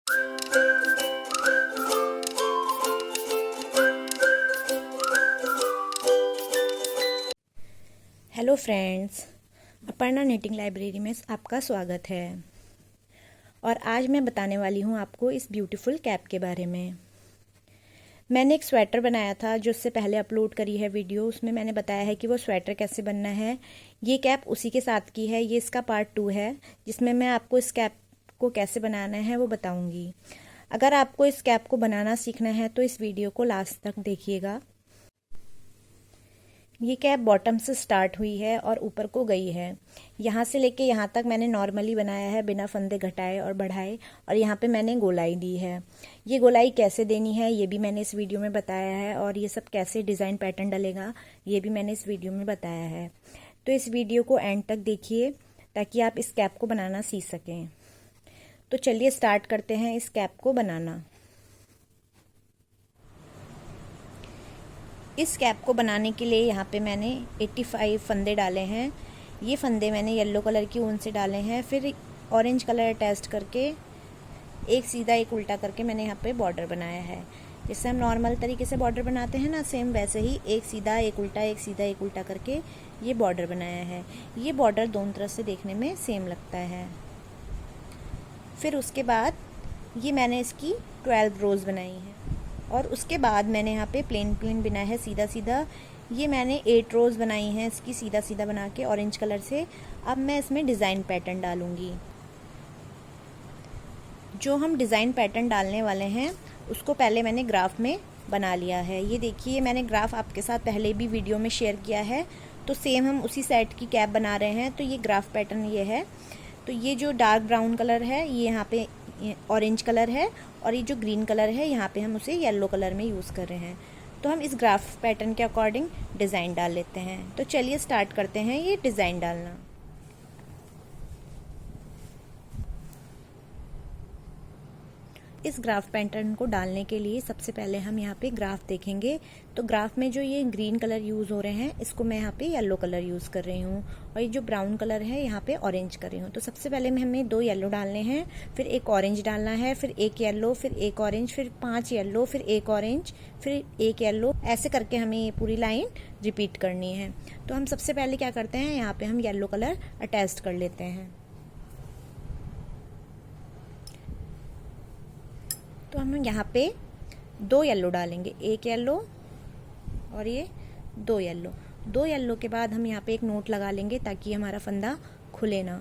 Hello friends, Aparna knitting library में आपका स्वागत है। और आज मैं बताने वाली हूँ आपको इस ब्यूटीफुल कैप के बारे में। मैंने एक स्वेटर बनाया था जो उससे पहले अपलोड करी है वीडियो। उसमें मैंने बताया है कि वो स्वेटर कैसे बनना है। ये कैप उसी के साथ की है। ये इसका पार्ट 2 है जिसमें मैं आपको इस कैप को कैसे बनाना है वो बताऊँगी। अगर आपको इस कैप को बनाना सीखना है तो इस वीडियो को लास्ट तक देखिएगा। ये कैप बॉटम से स्टार्ट हुई है और ऊपर को गई है। यहाँ से लेके यहाँ तक मैंने नॉर्मली बनाया है बिना फंदे घटाए और बढ़ाए, और यहाँ पे मैंने गोलाई दी है। ये गोलाई कैसे देनी है ये भी मैंने इस वीडियो में बताया है, और ये सब कैसे डिज़ाइन पैटर्न डलेगा ये भी मैंने इस वीडियो में बताया है। तो इस वीडियो को एंड तक देखिए ताकि आप इस कैप को बनाना सीख सकें। तो चलिए स्टार्ट करते हैं इस कैप को बनाना। इस कैप को बनाने के लिए यहाँ पे मैंने 85 फंदे डाले हैं। ये फंदे मैंने येलो कलर की ऊन से डाले हैं। फिर ऑरेंज कलर अटैच करके एक सीधा एक उल्टा करके मैंने यहाँ पे बॉर्डर बनाया है। जैसे हम नॉर्मल तरीके से बॉर्डर बनाते हैं ना, सेम वैसे ही एक सीधा एक उल्टा, एक सीधा एक उल्टा करके ये बॉर्डर बनाया है। ये बॉर्डर दोनों तरफ से देखने में सेम लगता है। फिर उसके बाद ये मैंने इसकी 12 रोज बनाई है, और उसके बाद मैंने यहाँ पे प्लेन बनाया है सीधा सीधा। ये मैंने 8 रोज बनाई हैं इसकी सीधा सीधा बना के ऑरेंज कलर से। अब मैं इसमें डिज़ाइन पैटर्न डालूंगी। जो हम डिज़ाइन पैटर्न डालने वाले हैं उसको पहले मैंने ग्राफ में बना लिया है। ये देखिए, मैंने ग्राफ आपके साथ पहले भी वीडियो में शेयर किया है। तो सेम हम उसी सेट की कैप बना रहे हैं। तो ये ग्राफ पैटर्न ये है। तो ये जो डार्क ब्राउन कलर है ये यहाँ पे ऑरेंज कलर है, और ये जो ग्रीन कलर है यहाँ पे हम उसे येलो कलर में यूज़ कर रहे हैं। तो हम इस ग्राफ पैटर्न के अकॉर्डिंग डिज़ाइन डाल लेते हैं। तो चलिए स्टार्ट करते हैं ये डिज़ाइन डालना। इस ग्राफ पैटर्न को डालने के लिए सबसे पहले हम यहाँ पे ग्राफ देखेंगे। तो ग्राफ में जो ये ग्रीन कलर यूज़ हो रहे हैं इसको मैं यहाँ पे येलो कलर यूज़ कर रही हूँ, और ये जो ब्राउन कलर है यहाँ पे ऑरेंज कर रही हूँ। तो सबसे पहले में हमें 2 येलो डालने हैं, फिर एक ऑरेंज डालना है, फिर एक येलो, फिर एक ऑरेंज, फिर 5 येलो, फिर एक ऑरेंज, फिर एक येलो। ऐसे करके हमें ये पूरी लाइन रिपीट करनी है। तो हम सबसे पहले क्या करते हैं, यहाँ पे हम येलो कलर अटैच कर लेते हैं। तो हम यहाँ पे 2 येलो डालेंगे, एक येलो और ये 2 येलो। 2 येलो के बाद हम यहाँ पे एक नोट लगा लेंगे ताकि हमारा फंदा खुले ना।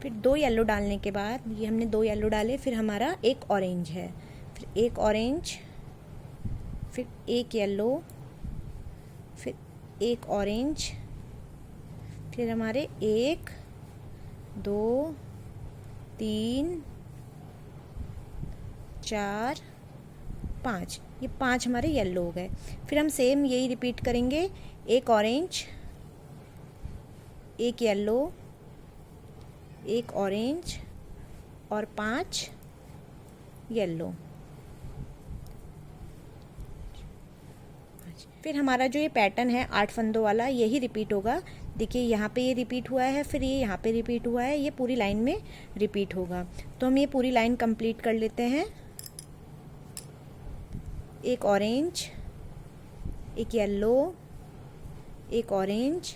फिर 2 येलो डालने के बाद ये हमने 2 येलो डाले, फिर हमारा एक ऑरेंज है, फिर एक ऑरेंज, फिर एक येलो, फिर एक ऑरेंज, फिर हमारे 1 2 3 4 5, ये 5 हमारे येलो हो गए। फिर हम सेम यही रिपीट करेंगे, एक ऑरेंज, एक येलो, एक ऑरेंज और 5 येलो। फिर हमारा जो ये पैटर्न है 8 फंदों वाला यही रिपीट होगा। देखिए यहाँ पे ये रिपीट हुआ है, फिर ये यहाँ पे रिपीट हुआ है, ये पूरी लाइन में रिपीट होगा। तो हम ये पूरी लाइन कंप्लीट कर लेते हैं। एक ऑरेंज, एक येलो, एक ऑरेंज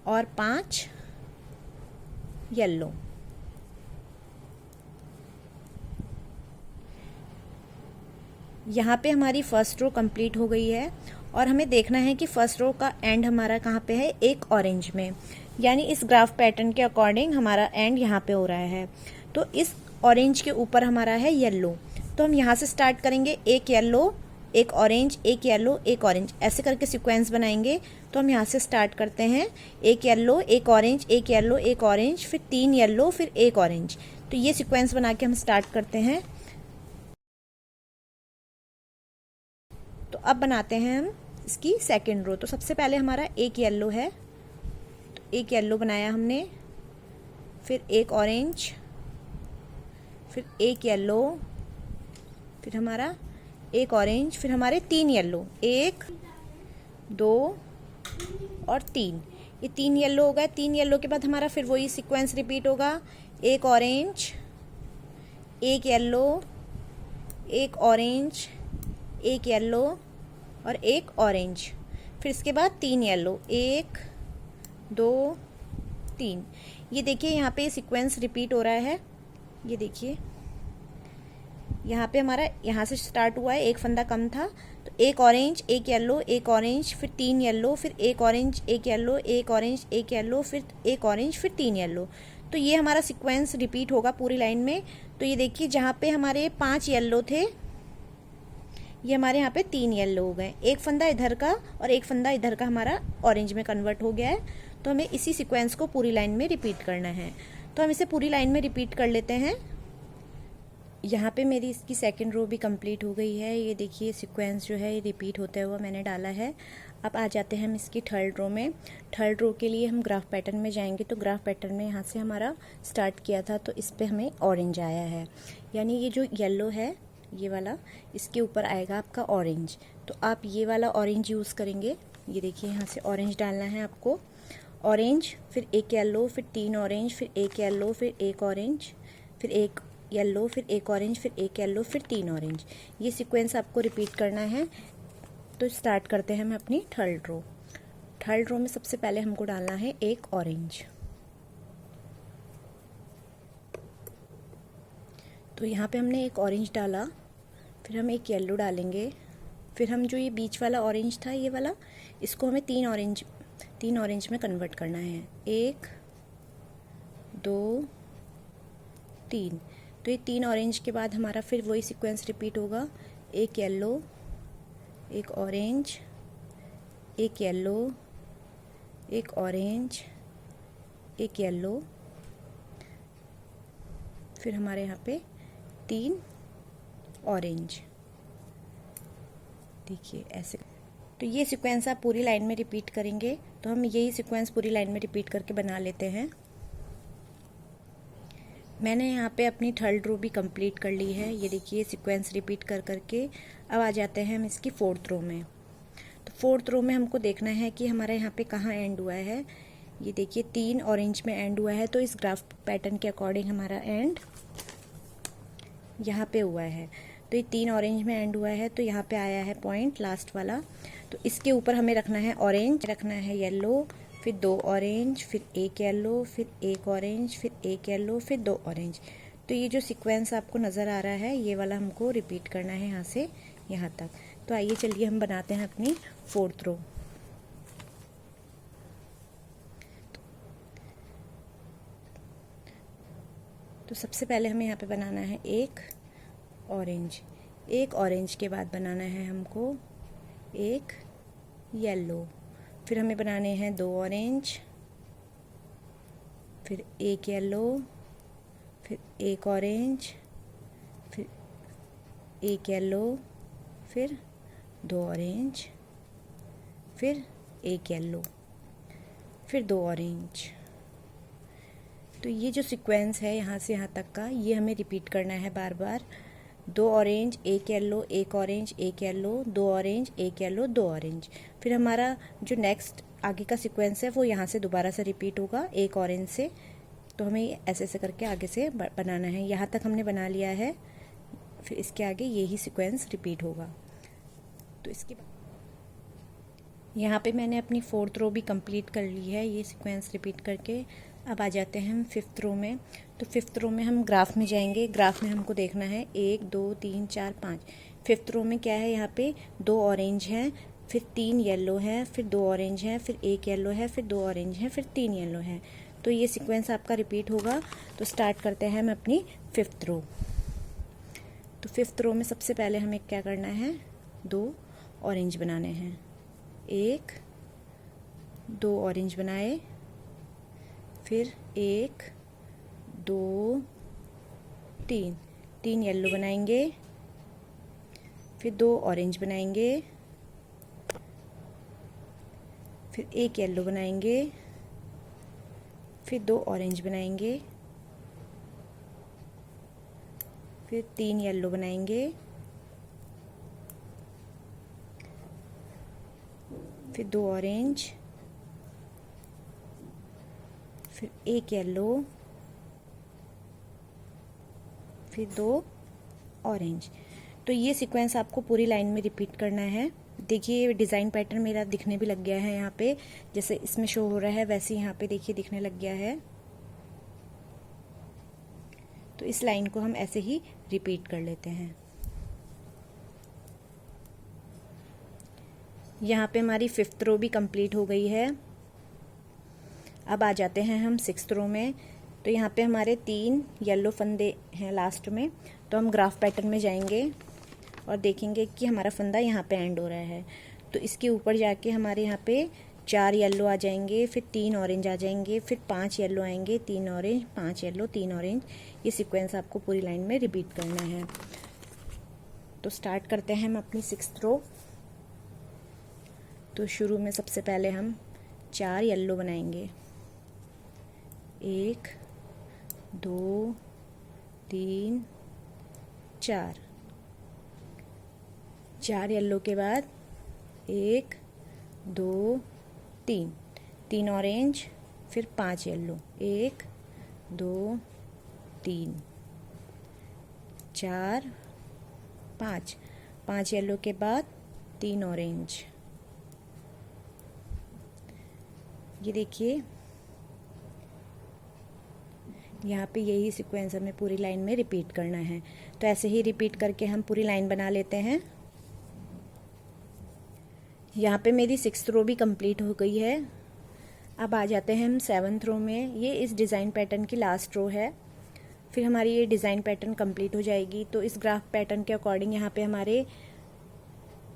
और 5 येलो। यहाँ पे हमारी फर्स्ट रो कंप्लीट हो गई है, और हमें देखना है कि फर्स्ट रो का एंड हमारा कहाँ पे है, एक ऑरेंज में। यानी इस ग्राफ पैटर्न के अकॉर्डिंग हमारा एंड यहाँ पे हो रहा है। तो इस ऑरेंज के ऊपर हमारा है येलो। तो हम यहाँ से स्टार्ट करेंगे, एक येलो, एक ऑरेंज, एक येलो, एक ऑरेंज, ऐसे करके सीक्वेंस बनाएंगे। तो हम यहाँ से स्टार्ट करते हैं, एक येलो, एक ऑरेंज, एक येलो, एक ऑरेंज, फिर 3 येलो, फिर एक ऑरेंज। तो ये सीक्वेंस बना के हम स्टार्ट करते हैं। तो अब बनाते हैं हम इसकी सेकेंड रो। तो सबसे पहले हमारा एक येलो है, तो एक येलो बनाया हमने, फिर एक ऑरेंज, फिर एक येलो, फिर हमारा एक ऑरेंज, फिर हमारे 3 येलो, 1 2 और 3, ये 3 येलो हो गए। 3 येलो के बाद हमारा फिर वही सीक्वेंस रिपीट होगा, एक ऑरेंज, एक येलो, एक ऑरेंज, एक येलो और एक ऑरेंज। फिर इसके बाद 3 येलो, 1 2 3। ये देखिए यहाँ पे सीक्वेंस रिपीट हो रहा है। ये देखिए यहाँ पे हमारा यहाँ से स्टार्ट हुआ है, एक फंदा कम था, तो एक ऑरेंज, एक येलो, एक ऑरेंज, फिर 3 येलो, फिर एक ऑरेंज, एक येलो, एक ऑरेंज, एक येलो, फिर एक ऑरेंज, फिर 3 येलो। तो ये हमारा सीक्वेंस रिपीट होगा पूरी लाइन में। तो ये देखिए जहाँ पे हमारे 5 येलो थे, ये हमारे यहाँ पे 3 येलो हो गए। एक फंदा इधर का और एक फंदा इधर का हमारा ऑरेंज में कन्वर्ट हो गया है। तो हमें इसी सीक्वेंस को पूरी लाइन में रिपीट करना है। तो हम इसे पूरी लाइन में रिपीट कर लेते हैं। यहाँ पे मेरी इसकी सेकंड रो भी कंप्लीट हो गई है। ये देखिए सीक्वेंस जो है ये रिपीट होता हुआ मैंने डाला है। अब आ जाते हैं हम इसकी थर्ड रो में। थर्ड रो के लिए हम ग्राफ पैटर्न में जाएंगे। तो ग्राफ पैटर्न में यहाँ से हमारा स्टार्ट किया था, तो इस पर हमें ऑरेंज आया है, यानी ये जो येलो है ये वाला, इसके ऊपर आएगा आपका ऑरेंज। तो आप ये वाला ऑरेंज यूज़ करेंगे। ये देखिए यहाँ से ऑरेंज डालना है आपको, ऑरेंज, फिर एक येलो, फिर 3 ऑरेंज, फिर एक येलो, फिर एक ऑरेंज, फिर एक येलो, फिर एक ऑरेंज, फिर एक येलो, फिर 3 ऑरेंज। ये सीक्वेंस आपको रिपीट करना है। तो स्टार्ट करते हैं हम अपनी थर्ड रो। थर्ड रो में सबसे पहले हमको डालना है एक ऑरेंज। तो यहाँ पे हमने एक ऑरेंज डाला, फिर हम एक येलो डालेंगे, फिर हम जो ये बीच वाला ऑरेंज था ये वाला, इसको हमें 3 ऑरेंज में कन्वर्ट करना है। 1 2 3। तो ये 3 ऑरेंज के बाद हमारा फिर वही सीक्वेंस रिपीट होगा, एक येलो, एक ऑरेंज, एक येलो, एक ऑरेंज, एक येलो, फिर हमारे यहाँ पे 3 ऑरेंज। देखिए ऐसे। तो ये सीक्वेंस आप पूरी लाइन में रिपीट करेंगे। तो हम यही सीक्वेंस पूरी लाइन में रिपीट करके बना लेते हैं। मैंने यहाँ पे अपनी थर्ड रो भी कंप्लीट कर ली है। ये देखिए सीक्वेंस रिपीट कर करके अब आ जाते हैं हम इसकी फोर्थ रो में। तो फोर्थ रो में हमको देखना है कि हमारा यहाँ पे कहाँ एंड हुआ है। ये देखिए 3 ऑरेंज में एंड हुआ है, तो इस ग्राफ पैटर्न के अकॉर्डिंग हमारा एंड यहाँ पे हुआ है। तो ये 3 ऑरेंज में एंड हुआ है, तो यहाँ पे आया है पॉइंट लास्ट वाला। तो इसके ऊपर हमें रखना है ऑरेंज, रखना है येलो, फिर 2 ऑरेंज, फिर एक येलो, फिर एक ऑरेंज, फिर एक येलो, फिर 2 ऑरेंज। तो ये जो सीक्वेंस आपको नज़र आ रहा है ये वाला हमको रिपीट करना है यहाँ से यहाँ तक। तो आइए चलिए हम बनाते हैं अपनी फोर्थ रो। तो सबसे पहले हमें यहाँ पे बनाना है एक ऑरेंज, एक ऑरेंज के बाद बनाना है हमको एक येलो, फिर हमें बनाने हैं 2 ऑरेंज, फिर एक येलो, फिर एक ऑरेंज, फिर एक येलो, फिर 2 ऑरेंज, फिर एक येलो, फिर 2 ऑरेंज। तो ये जो सीक्वेंस है यहाँ से यहाँ तक का, ये हमें रिपीट करना है बार बार। 2 ऑरेंज, एक येलो, एक ऑरेंज, एक येलो, 2 ऑरेंज, एक येलो, 2 ऑरेंज। फिर हमारा जो नेक्स्ट आगे का सीक्वेंस है वो यहाँ से दोबारा से रिपीट होगा एक ऑरेंज से। तो हमें ऐसे ऐसे करके आगे से बनाना है। यहाँ तक हमने बना लिया है, फिर इसके आगे यही सीक्वेंस रिपीट होगा। तो इसके बाद यहाँ पे मैंने अपनी फोर्थ रो भी कंप्लीट कर ली है ये सीक्वेंस रिपीट करके। अब आ जाते हैं हम फिफ्थ रो में। तो फिफ्थ रो में हम ग्राफ में जाएंगे। ग्राफ में हमको देखना है 1 2 3 4 5। फिफ्थ रो में क्या है, यहाँ पे 2 ऑरेंज हैं, फिर 3 येलो हैं, फिर 2 ऑरेंज हैं, फिर एक येलो है, फिर 2 ऑरेंज हैं, फिर 3 येलो हैं। तो ये सीक्वेंस आपका रिपीट होगा। तो स्टार्ट करते हैं हम अपनी फिफ्थ रो। तो फिफ्थ रो में सबसे पहले हमें क्या करना है, 2 ऑरेंज बनाने हैं। 1 2 ऑरेंज बनाए, फिर 1 2 3 येलो बनाएंगे, फिर 2 ऑरेंज बनाएंगे, फिर एक येलो बनाएंगे, फिर 2 ऑरेंज बनाएंगे, फिर 3 येलो बनाएंगे, फिर 2 ऑरेंज, फिर एक येलो, फिर 2 ऑरेंज। तो ये सीक्वेंस आपको पूरी लाइन में रिपीट करना है। देखिए डिज़ाइन पैटर्न मेरा दिखने भी लग गया है यहाँ पे, जैसे इसमें शो हो रहा है वैसे यहाँ पे देखिए दिखने लग गया है। तो इस लाइन को हम ऐसे ही रिपीट कर लेते हैं। यहाँ पे हमारी 5th रो भी कंप्लीट हो गई है। अब आ जाते हैं हम 6th रो में। तो यहाँ पे हमारे 3 येलो फंदे हैं लास्ट में। तो हम ग्राफ पैटर्न में जाएंगे और देखेंगे कि हमारा फंदा यहाँ पे एंड हो रहा है। तो इसके ऊपर जाके हमारे यहाँ पे 4 येलो आ जाएंगे, फिर 3 ऑरेंज आ जाएंगे, फिर 5 येलो आएंगे, 3 ऑरेंज, 5 येलो, 3 ऑरेंज। ये सीक्वेंस आपको पूरी लाइन में रिपीट करना है। तो स्टार्ट करते हैं हम अपनी 6th रो। तो शुरू में सबसे पहले हम 4 येलो बनाएंगे। 1 2 3 4 येलो के बाद 1 2 3 ऑरेंज, फिर 5 येलो, 1 2 3 4 5 येलो के बाद 3 ऑरेंज। ये देखिए यहाँ पे यही सीक्वेंस हमें पूरी लाइन में रिपीट करना है। तो ऐसे ही रिपीट करके हम पूरी लाइन बना लेते हैं। यहाँ पे मेरी 6th रो भी कंप्लीट हो गई है। अब आ जाते हैं हम 7th रो में। ये इस डिज़ाइन पैटर्न की लास्ट रो है। फिर हमारी ये डिज़ाइन पैटर्न कंप्लीट हो जाएगी। तो इस ग्राफ पैटर्न के अकॉर्डिंग यहाँ पे हमारे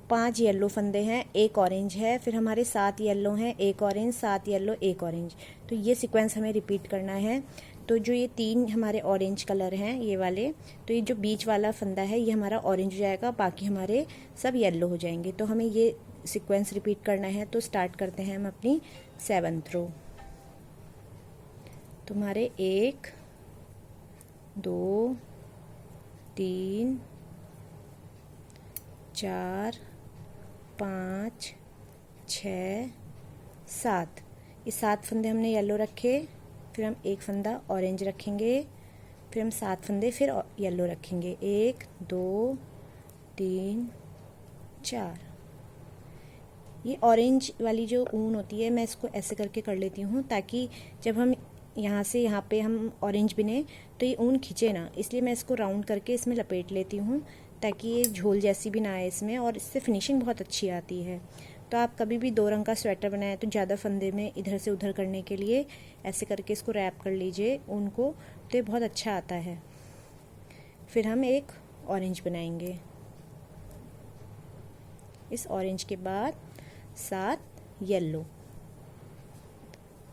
5 येलो फंदे हैं, 1 ऑरेंज है, फिर हमारे 7 येलो हैं, 1 ऑरेंज, 7 येलो, 1 ऑरेंज। तो ये सीक्वेंस हमें रिपीट करना है। तो जो ये 3 हमारे ऑरेंज कलर हैं ये वाले, तो ये जो बीच वाला फंदा है ये हमारा ऑरेंज हो जाएगा, बाकी हमारे सब येलो हो जाएंगे। तो हमें ये सीक्वेंस रिपीट करना है। तो स्टार्ट करते हैं हम अपनी 7th रो। तुम्हारे 1 2 3 4 5 6 7। ये 7 फंदे हमने येलो रखे, फिर हम 1 फंदा ऑरेंज रखेंगे, फिर हम 7 फंदे फिर येलो रखेंगे। 1 2 3 4। ये ऑरेंज वाली जो ऊन होती है मैं इसको ऐसे करके कर लेती हूँ ताकि जब हम यहाँ से यहाँ पे हम ऑरेंज बिने तो ये ऊन खिंचे ना, इसलिए मैं इसको राउंड करके इसमें लपेट लेती हूँ ताकि ये झोल जैसी भी ना आए इसमें, और इससे फिनिशिंग बहुत अच्छी आती है। तो आप कभी भी 2 रंग का स्वेटर बनाएं तो ज़्यादा फंदे में इधर से उधर करने के लिए ऐसे करके इसको रैप कर लीजिए ऊन को, तो ये बहुत अच्छा आता है। फिर हम एक ऑरेंज बनाएंगे। इस ऑरेंज के बाद 7 येलो,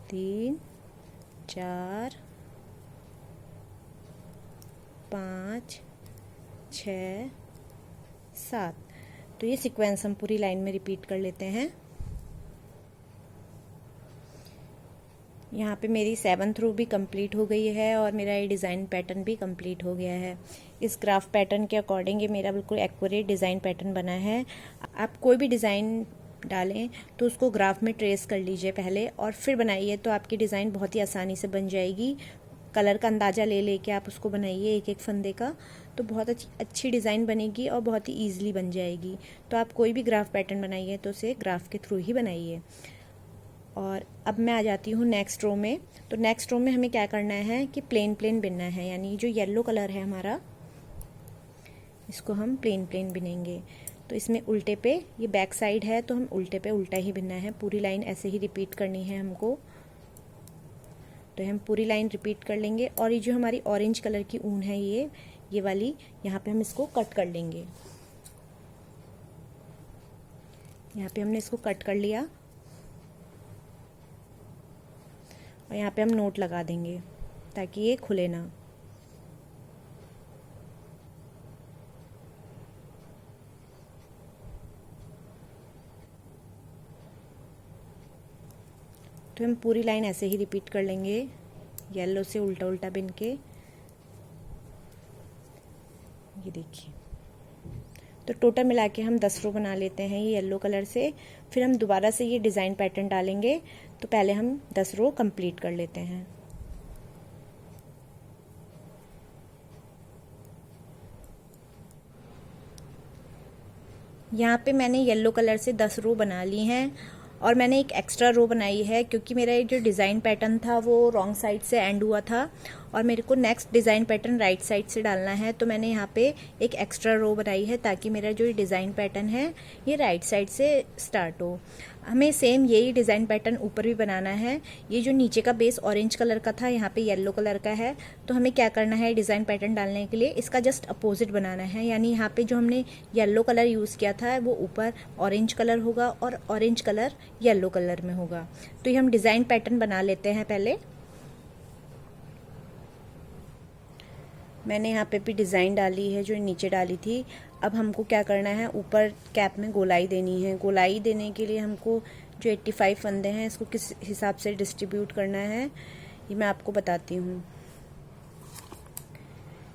3 4 5 6 7। तो ये सीक्वेंस हम पूरी लाइन में रिपीट कर लेते हैं। यहाँ पे मेरी 7th रो भी कंप्लीट हो गई है और मेरा ये डिज़ाइन पैटर्न भी कंप्लीट हो गया है। इस ग्राफ पैटर्न के अकॉर्डिंग ये मेरा बिल्कुल एक्यूरेट डिज़ाइन पैटर्न बना है। आप कोई भी डिज़ाइन डालें तो उसको ग्राफ में ट्रेस कर लीजिए पहले और फिर बनाइए, तो आपकी डिज़ाइन बहुत ही आसानी से बन जाएगी। कलर का अंदाज़ा ले लेके आप उसको बनाइए एक एक फंदे का, तो बहुत अच्छी डिज़ाइन बनेगी और बहुत ही ईजिली बन जाएगी। तो आप कोई भी ग्राफ पैटर्न बनाइए तो उसे ग्राफ के थ्रू ही बनाइए। और अब मैं आ जाती हूँ नेक्स्ट रो में। तो नेक्स्ट रो में हमें क्या करना है कि प्लेन प्लेन बिनना है, यानी जो येलो कलर है हमारा इसको हम प्लेन प्लेन बिनेंगे। तो इसमें उल्टे पे, ये बैक साइड है तो हम उल्टे पे उल्टा ही बिनना है। पूरी लाइन ऐसे ही रिपीट करनी है हमको। तो हम पूरी लाइन रिपीट कर लेंगे और ये जो हमारी ऑरेंज कलर की ऊन है ये वाली, यहाँ पे हम इसको कट कर लेंगे। यहाँ पे हमने इसको कट कर लिया और यहाँ पे हम नोट लगा देंगे ताकि ये खुले ना। तो हम पूरी लाइन ऐसे ही रिपीट कर लेंगे, येलो से उल्टा उल्टा बिन के। ये देखिए, तो टोटल मिला के हम 10 रो बना लेते हैं ये येलो कलर से। फिर हम दोबारा से ये डिज़ाइन पैटर्न डालेंगे, तो पहले हम 10 रो कंप्लीट कर लेते हैं। यहाँ पे मैंने येलो कलर से 10 रो बना ली हैं और मैंने एक एक्स्ट्रा रो बनाई है क्योंकि मेरा ये जो डिज़ाइन पैटर्न था वो रॉन्ग साइड से एंड हुआ था और मेरे को next design pattern right side से डालना है। तो मैंने यहाँ पे एक एक्स्ट्रा रो बनाई है ताकि मेरा जो डिज़ाइन पैटर्न है ये राइट साइड से स्टार्ट हो। हमें सेम यही डिज़ाइन पैटर्न ऊपर भी बनाना है। ये जो नीचे का बेस ऑरेंज कलर का था, यहाँ पे येलो कलर का है, तो हमें क्या करना है डिज़ाइन पैटर्न डालने के लिए इसका जस्ट अपोजिट बनाना है। यानी यहाँ पे जो हमने येलो कलर यूज़ किया था वो ऊपर ऑरेंज कलर होगा और ऑरेंज कलर येलो कलर में होगा। तो ये हम डिज़ाइन पैटर्न बना लेते हैं। पहले मैंने यहाँ पे भी डिज़ाइन डाली है जो नीचे डाली थी। अब हमको क्या करना है, ऊपर कैप में गोलाई देनी है। गोलाई देने के लिए हमको जो 85 फंदे हैं इसको किस हिसाब से डिस्ट्रीब्यूट करना है ये मैं आपको बताती हूँ।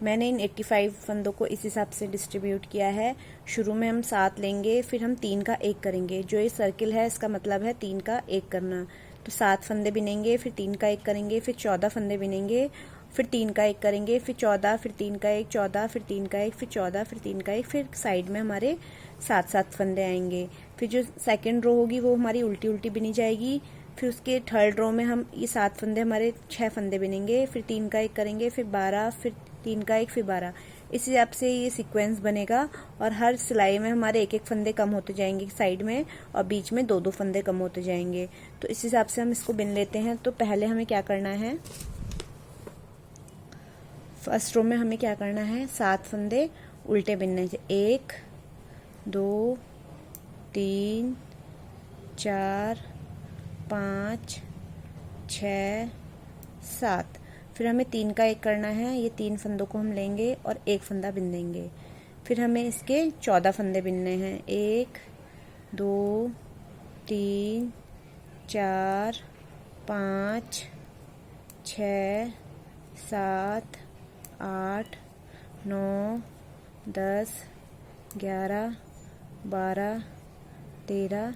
मैंने इन 85 फंदों को इस हिसाब से डिस्ट्रीब्यूट किया है। शुरू में हम 7 लेंगे, फिर हम 3 का 1 करेंगे। जो ये सर्किल है इसका मतलब है 3 का 1 करना। तो 7 फंदे बिनेंगे, फिर 3 का 1 करेंगे, फिर 14 फंदे बिनेंगे, फिर 3 का 1 करेंगे, फिर 14, फिर 3 का 1, 14, फिर 3 का 1, फिर 14, फिर 3 का 1, फिर साइड में हमारे 7-7 फंदे आएंगे। फिर जो सेकंड रो होगी वो हमारी उल्टी उल्टी बिनी जाएगी। फिर उसके थर्ड रो में हम ये 7 फंदे हमारे 6 फंदे बिनेंगे, फिर 3 का 1 करेंगे, फिर 12, फिर 3 का 1, फिर 12। इस हिसाब से ये सीक्वेंस बनेगा और हर सिलाई में हमारे 1-1 फंदे कम होते जाएंगे साइड में और बीच में 2-2 फंदे कम होते जाएंगे। तो इस हिसाब से हम इसको बिन लेते हैं। तो पहले हमें क्या करना है, फर्स्ट रो में हमें क्या करना है, 7 फंदे उल्टे बिनने हैं। 1 2 3 4 5 6 7। फिर हमें 3 का 1 करना है। ये 3 फंदों को हम लेंगे और 1 फंदा बिन देंगे। फिर हमें इसके 14 फंदे बिनने हैं। 1 2 3 4 5 6 7 8 9 10 11 12 13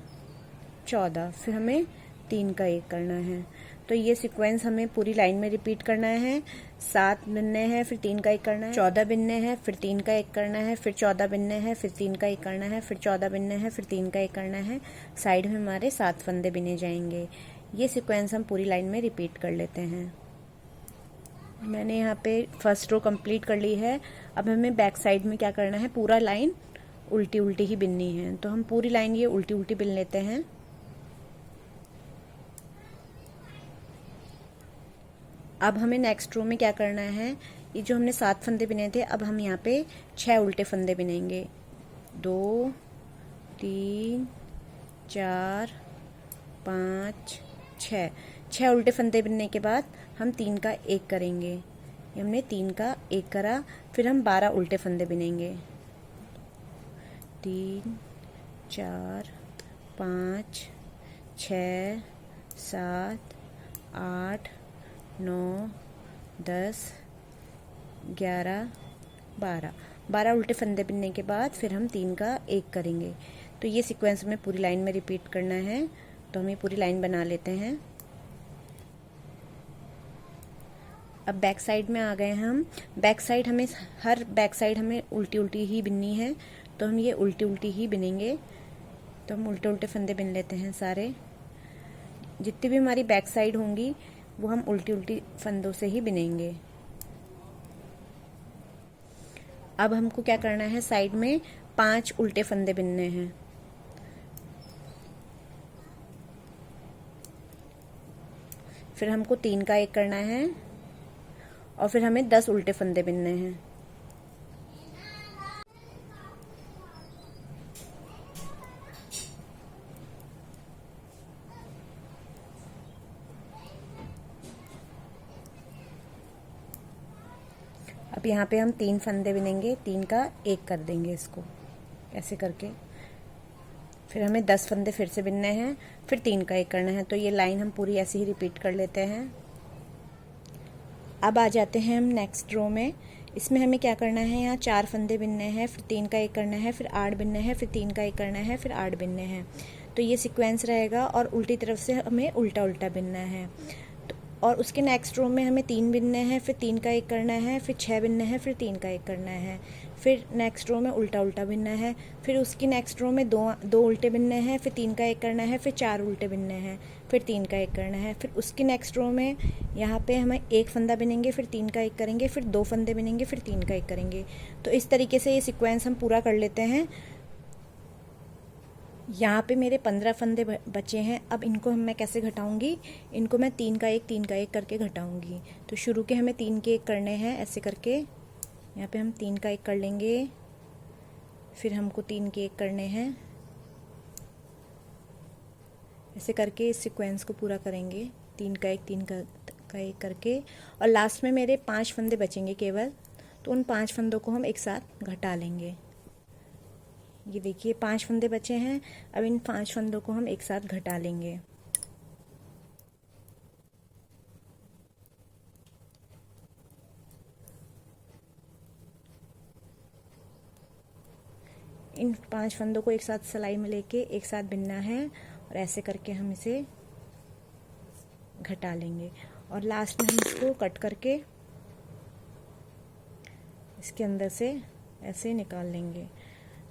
14। फिर हमें 3 का 1 करना है। तो ये सीक्वेंस हमें पूरी लाइन में रिपीट करना है। 7 बिनने हैं, फिर 3 का 1 करना है, 14 बिनने हैं, फिर 3 का 1 करना है, फिर 14 बिनने हैं, फिर 3 का 1 करना है, फिर 14 बिनने हैं, फिर 3 का 1 करना है। साइड में हमारे 7 फंदे बिने जाएंगे। ये सीक्वेंस हम पूरी लाइन में रिपीट कर लेते हैं। मैंने यहाँ पे फर्स्ट रो कंप्लीट कर ली है। अब हमें बैक साइड में क्या करना है, पूरा लाइन उल्टी उल्टी ही बिननी है। तो हम पूरी लाइन ये उल्टी उल्टी बिन लेते हैं। अब हमें नेक्स्ट रो में क्या करना है, ये जो हमने 7 फंदे बिने थे अब हम यहाँ पे 6 उल्टे फंदे बिनेंगे। 2 3 4 5 6 उल्टे फंदे बिनने के बाद हम 3 का 1 करेंगे। ये हमने 3 का 1 करा। फिर हम 12 उल्टे फंदे बिनेंगे। 3 4 5 6 7 8 9 10 11 12 उल्टे फंदे बिनने के बाद फिर हम 3 का 1 करेंगे। तो ये सीक्वेंस हमें पूरी लाइन में रिपीट करना है। तो हम ये पूरी लाइन बना लेते हैं। अब बैक साइड में आ गए हम। बैक साइड हमें हर बैक साइड हमें उल्टी उल्टी ही बिननी है। तो हम ये उल्टी उल्टी ही बिनेंगे। तो हम उल्टे उल्टे फंदे बिन लेते हैं सारे। जितनी भी हमारी बैक साइड होंगी वो हम उल्टी उल्टी फंदों से ही बिनेंगे। अब हमको क्या करना है, साइड में 5 उल्टे फंदे बिनने हैं। फिर हमको 3 का 1 करना है और फिर हमें 10 उल्टे फंदे बिनने हैं। अब यहाँ पे हम 3 फंदे बिनेंगे, 3 का 1 कर देंगे इसको ऐसे करके। फिर हमें 10 फंदे फिर से बिनने हैं, फिर 3 का 1 करना है। तो ये लाइन हम पूरी ऐसे ही रिपीट कर लेते हैं। अब आ जाते हैं हम नेक्स्ट रो में। इसमें हमें क्या करना है, यहाँ 4 फंदे बिनने हैं, फिर 3 का 1 करना है, फिर 8 बिनने हैं, फिर 3 का 1 करना है, फिर 8 बिनने हैं। तो ये सीक्वेंस रहेगा और उल्टी तरफ से हमें उल्टा उल्टा बिनना है। तो और उसके नेक्स्ट रो में हमें 3 बिनने हैं, फिर 3 का 1 करना है, फिर 6 बिनने हैं, फिर 3 का 1 करना है। फिर नेक्स्ट रो में उल्टा उल्टा बिनना है, फिर उसकी नेक्स्ट रो में दो उल्टे बिनने हैं, फिर 3 का 1 करना है, फिर 4 उल्टे बिनने हैं, फिर 3 का 1 करना है। फिर उसकी नेक्स्ट रो में यहाँ पे हमें 1 फंदा बिनेंगे, फिर 3 का 1 करेंगे, फिर 2 फंदे बिनेंगे, फिर 3 का 1 करेंगे। तो इस तरीके से ये सीक्वेंस हम पूरा कर लेते हैं। यहाँ पे मेरे 15 फंदे बचे हैं। अब इनको मैं कैसे घटाऊंगी, इनको मैं 3 का 1 करके घटाऊंगी। तो शुरू के हमें 3 के 1 करने हैं, ऐसे करके यहाँ पे हम 3 का 1 कर लेंगे, फिर हमको 3 के 1 करने हैं, ऐसे करके इस सीक्वेंस को पूरा करेंगे। 3 का 1 करके, और लास्ट में मेरे 5 फंदे बचेंगे केवल, तो उन 5 फंदों को हम एक साथ घटा लेंगे। ये देखिए 5 फंदे बचे हैं। अब इन 5 फंदों को हम एक साथ घटा लेंगे। इन 5 फंदों को एक साथ सिलाई में लेके एक साथ बिनना है, और ऐसे करके हम इसे घटा लेंगे। और लास्ट में हम इसको कट करके इसके अंदर से ऐसे निकाल लेंगे।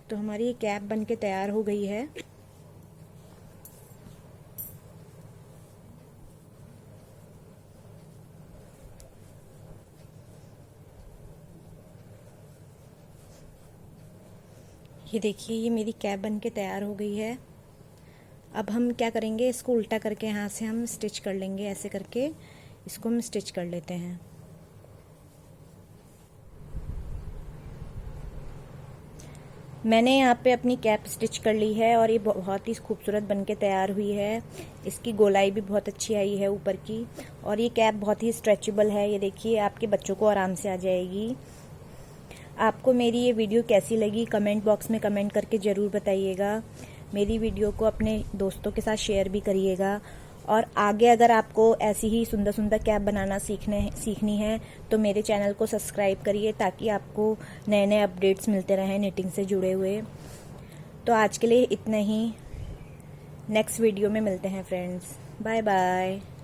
तो हमारी ये कैप बनके तैयार हो गई है। ये देखिए ये मेरी कैप बनके तैयार हो गई है। अब हम क्या करेंगे, इसको उल्टा करके यहाँ से हम स्टिच कर लेंगे। ऐसे करके इसको हम स्टिच कर लेते हैं। मैंने यहाँ पे अपनी कैप स्टिच कर ली है, और ये बहुत ही खूबसूरत बनके तैयार हुई है। इसकी गोलाई भी बहुत अच्छी आई है ऊपर की, और ये कैप बहुत ही स्ट्रेचेबल है। ये देखिए आपके बच्चों को आराम से आ जाएगी। आपको मेरी ये वीडियो कैसी लगी कमेंट बॉक्स में कमेंट करके ज़रूर बताइएगा। मेरी वीडियो को अपने दोस्तों के साथ शेयर भी करिएगा। और आगे अगर आपको ऐसी ही सुंदर सुंदर कैप बनाना सीखनी है तो मेरे चैनल को सब्सक्राइब करिए, ताकि आपको नए नए अपडेट्स मिलते रहें निटिंग से जुड़े हुए। तो आज के लिए इतना ही। नेक्स्ट वीडियो में मिलते हैं फ्रेंड्स। Bye bye.